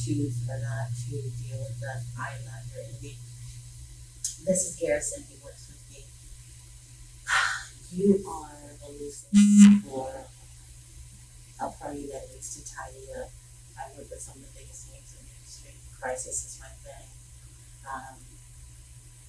choose or not to deal with them. I am not your enemy. This is Garrison. He works with me. You are elusive for a party that needs to tidy up. I work with some of the biggest names in the industry. Crisis is my thing.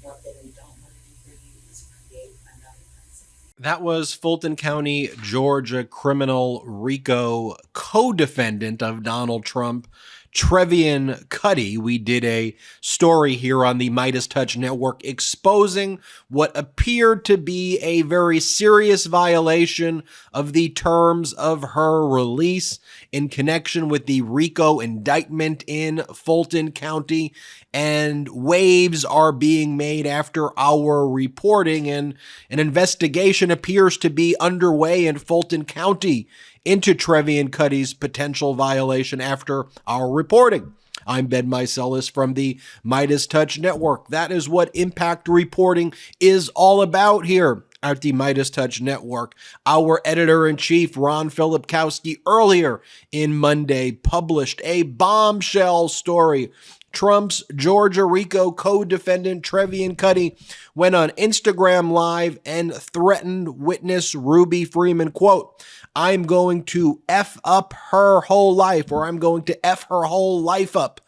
One thing we don't want to do for you is create another crisis. That was Fulton County, Georgia criminal RICO co-defendant of Donald Trump, Trevian Kutti. We did a story here on the MeidasTouch network exposing what appeared to be a very serious violation of the terms of her release in connection with the RICO indictment in Fulton County. And waves are being made after our reporting, and an investigation appears to be underway in Fulton County into Trevian Kutti's potential violation after our reporting. I'm Ben Meiselas from the MeidasTouch network. That is what impact reporting is all about here at the MeidasTouch network. Our editor-in-chief, Ron Filipkowski, earlier in Monday published a bombshell story. Trump's Georgia RICO co-defendant Trevian Kutti went on Instagram Live and threatened witness Ruby Freeman, quote, "I'm going to F up her whole life," or "I'm going to F her whole life up."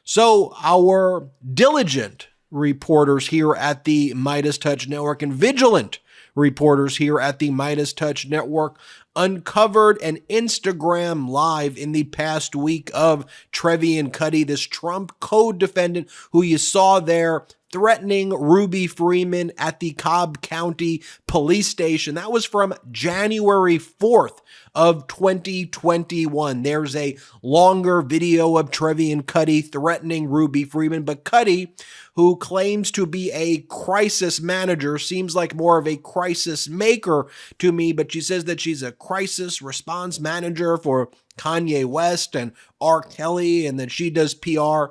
So our diligent reporters here at the MeidasTouch network and vigilant reporters here at the MeidasTouch network uncovered an Instagram Live in the past week of Trevian Kutti, this Trump co-defendant who you saw there threatening Ruby Freeman at the Cobb County Police Station. That was from January 4th of 2021. There's a longer video of Trevian Kutti threatening Ruby Freeman, but Kutti, who claims to be a crisis manager, seems like more of a crisis maker to me, but she says that she's a crisis response manager for Kanye West and R. Kelly, and that she does PR.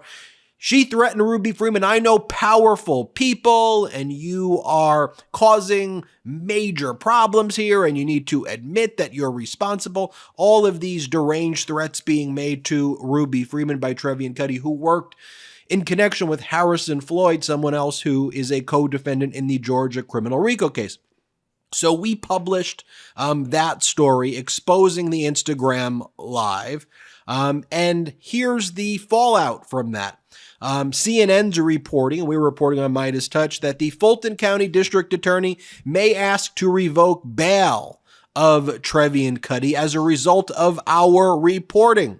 She threatened Ruby Freeman. "I know powerful people, and you are causing major problems here, and you need to admit that you're responsible." All of these deranged threats being made to Ruby Freeman by Trevian Kutti, who worked in connection with Harrison Floyd, someone else who is a co-defendant in the Georgia criminal RICO case. So we published that story exposing the Instagram Live, and here's the fallout from that. CNN's reporting, and we were reporting on MeidasTouch, that the Fulton County District Attorney may ask to revoke bail of Trevian Kutti as a result of our reporting.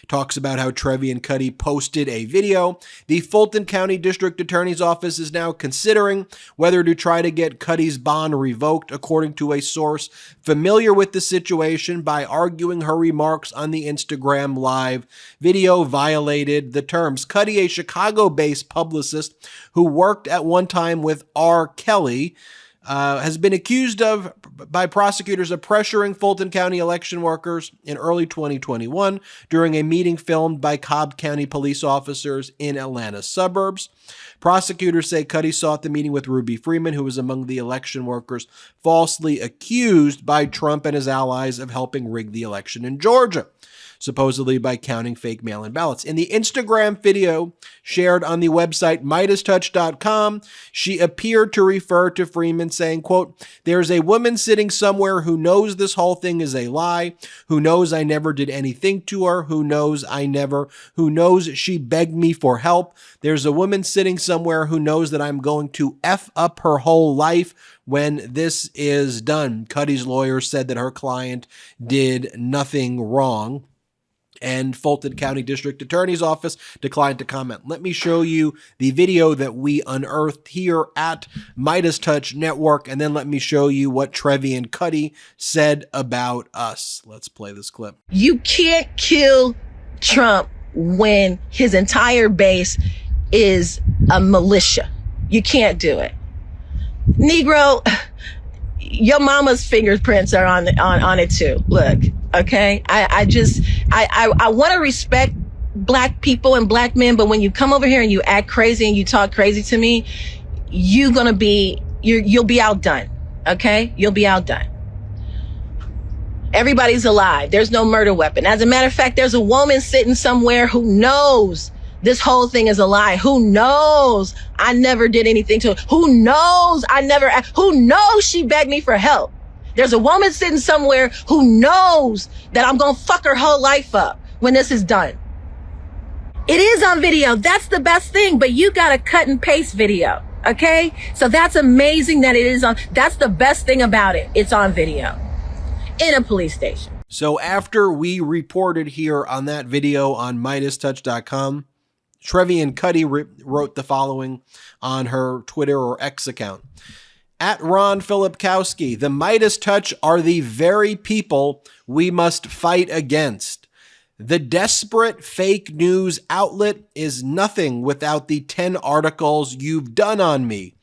Talks about how Trevian Kutti posted a video. The Fulton County District Attorney's Office is now considering whether to try to get Kutti's bond revoked, according to a source familiar with the situation, by arguing her remarks on the Instagram Live video violated the terms. Kutti, a Chicago-based publicist who worked at one time with R. Kelly, has been accused of, by prosecutors, of pressuring Fulton County election workers in early 2021 during a meeting filmed by Cobb County police officers in Atlanta suburbs. Prosecutors say Kutti sought the meeting with Ruby Freeman, who was among the election workers falsely accused by Trump and his allies of helping rig the election in Georgia, supposedly by counting fake mail-in ballots. In the Instagram video shared on the website MeidasTouch.com, she appeared to refer to Freeman saying, quote, "There's a woman sitting somewhere who knows this whole thing is a lie, who knows I never did anything to her, who knows she begged me for help. There's a woman sitting somewhere who knows that I'm going to F up her whole life when this is done." Kutti's lawyer said that her client did nothing wrong, and Fulton County District Attorney's Office declined to comment. Let me show you the video that we unearthed here at MeidasTouch Network, and then let me show you what Trevian Kutti said about us. Let's play this clip. You can't kill Trump when his entire base is a militia. You can't do it. Negro, your mama's fingerprints are on it too. Look, okay? I want to respect black people and black men, but when you come over here and you act crazy and you talk crazy to me, you'll be outdone. Okay? You'll be outdone. Everybody's alive. There's no murder weapon. As a matter of fact, there's a woman sitting somewhere who knows this whole thing is a lie. Who knows I never did anything to her? Who knows who knows she begged me for help? There's a woman sitting somewhere who knows that I'm going to fuck her whole life up when this is done. It is on video. That's the best thing, but you got to cut and paste video. Okay? So that's amazing that it is on. That's the best thing about it. It's on video in a police station. So after we reported here on that video on MeidasTouch.com, Trevian Kutti wrote the following on her Twitter or X account. At Ron Filipkowski, the MeidasTouch are the very people we must fight against. The desperate fake news outlet is nothing without the 10 articles you've done on me.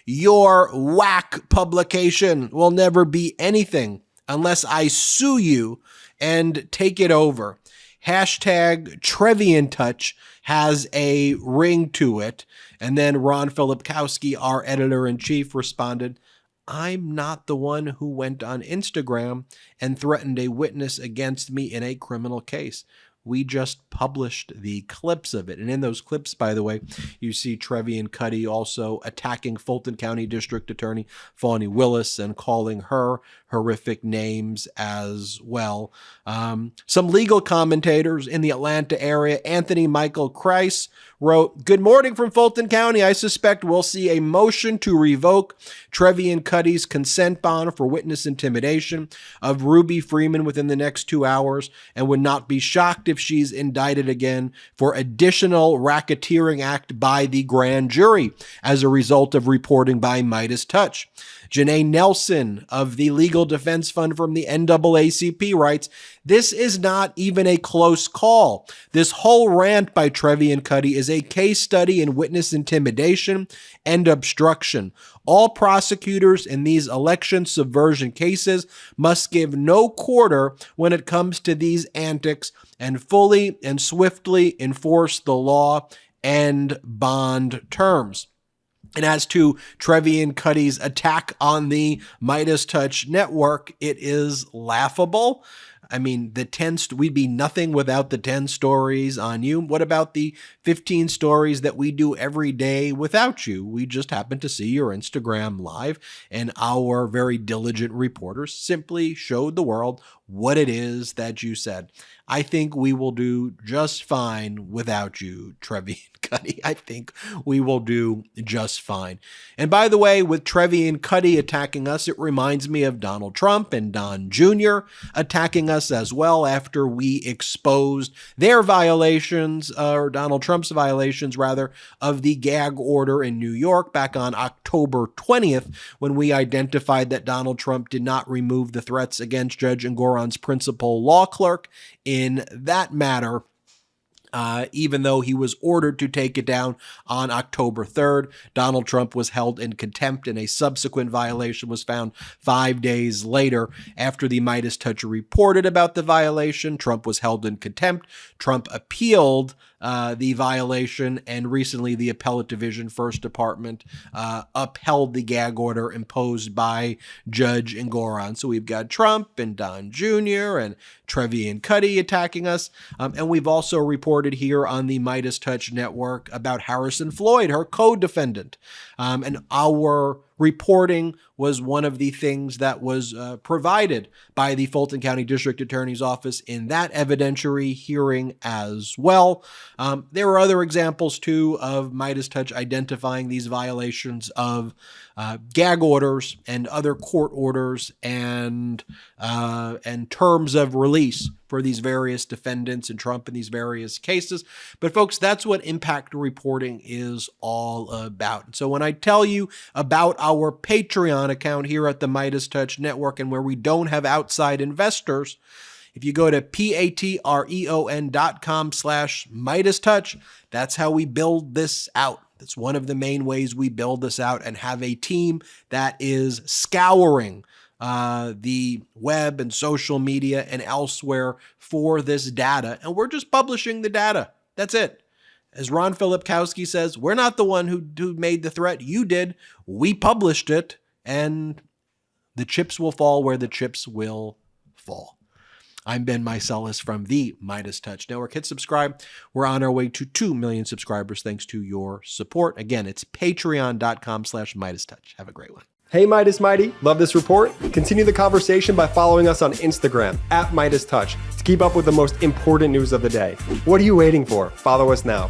Your whack publication will never be anything unless I sue you and take it over. Hashtag Trevian Touch has a ring to it. And then Ron Filipkowski, our editor-in-chief, responded, I'm not the one who went on Instagram and threatened a witness against me in a criminal case. We just published the clips of it. And in those clips, by the way, you see Trevian Kutti also attacking Fulton County District Attorney Fani Willis and calling her horrific names as well. Some legal commentators in the Atlanta area, Anthony Michael Kreis, wrote, good morning from Fulton County. I suspect we'll see a motion to revoke Trevian Kutti's consent bond for witness intimidation of Ruby Freeman within the next 2 hours, and would not be shocked if she's indicted again for additional racketeering act by the grand jury as a result of reporting by MeidasTouch. Janae Nelson of the Legal Defense Fund from the NAACP writes, this is not even a close call. This whole rant by Trevian Kutti is a case study in witness intimidation and obstruction. All prosecutors in these election subversion cases must give no quarter when it comes to these antics and fully and swiftly enforce the law and bond terms. And as to Trevian Kutti's attack on the MeidasTouch network, it is laughable. I mean, we'd be nothing without the 10 stories on you. What about the 15 stories that we do every day without you? We just happen to see your Instagram live, and our very diligent reporters simply showed the world what it is that you said. I think we will do just fine without you, Trevian Kutti. I think we will do just fine. And by the way, with Trevian Kutti attacking us, it reminds me of Donald Trump and Don Jr. attacking us as well after we exposed their violations, or Donald Trump's violations, rather, of the gag order in New York back on October 20th, when we identified that Donald Trump did not remove the threats against Judge Engoron's principal law clerk in that matter, even though he was ordered to take it down on October 3rd. Donald Trump was held in contempt, and a subsequent violation was found 5 days later. After the MeidasTouch reported about the violation, Trump was held in contempt. Trump appealed the violation, and recently the Appellate Division First Department upheld the gag order imposed by Judge Engoron. So we've got Trump and Don Jr. and Trevian Kutti attacking us, and we've also reported here on the MeidasTouch network about Harrison Floyd, her co-defendant, and our reporting was one of the things that was provided by the Fulton County District Attorney's Office in that evidentiary hearing as well. There were other examples, too, of MeidasTouch identifying these violations of gag orders and other court orders and terms of release for these various defendants and Trump in these various cases. But folks, that's what impact reporting is all about. So when I tell you about our Patreon account here at the MeidasTouch Network, and where we don't have outside investors, if you go to patreon.com/MeidasTouch, that's how we build this out. That's one of the main ways we build this out, and have a team that is scouring the web and social media and elsewhere for this data. And we're just publishing the data. That's it. As Ron Filipkowski says, we're not the one who made the threat. You did. We published it, and the chips will fall where the chips will fall. I'm Ben Meiselas from the MeidasTouch Network. Hit subscribe. We're on our way to 2 million subscribers thanks to your support. Again, it's patreon.com/MeidasTouch. Have a great one. Hey Meidas Mighty, love this report? Continue the conversation by following us on Instagram @MeidasTouch to keep up with the most important news of the day. What are you waiting for? Follow us now.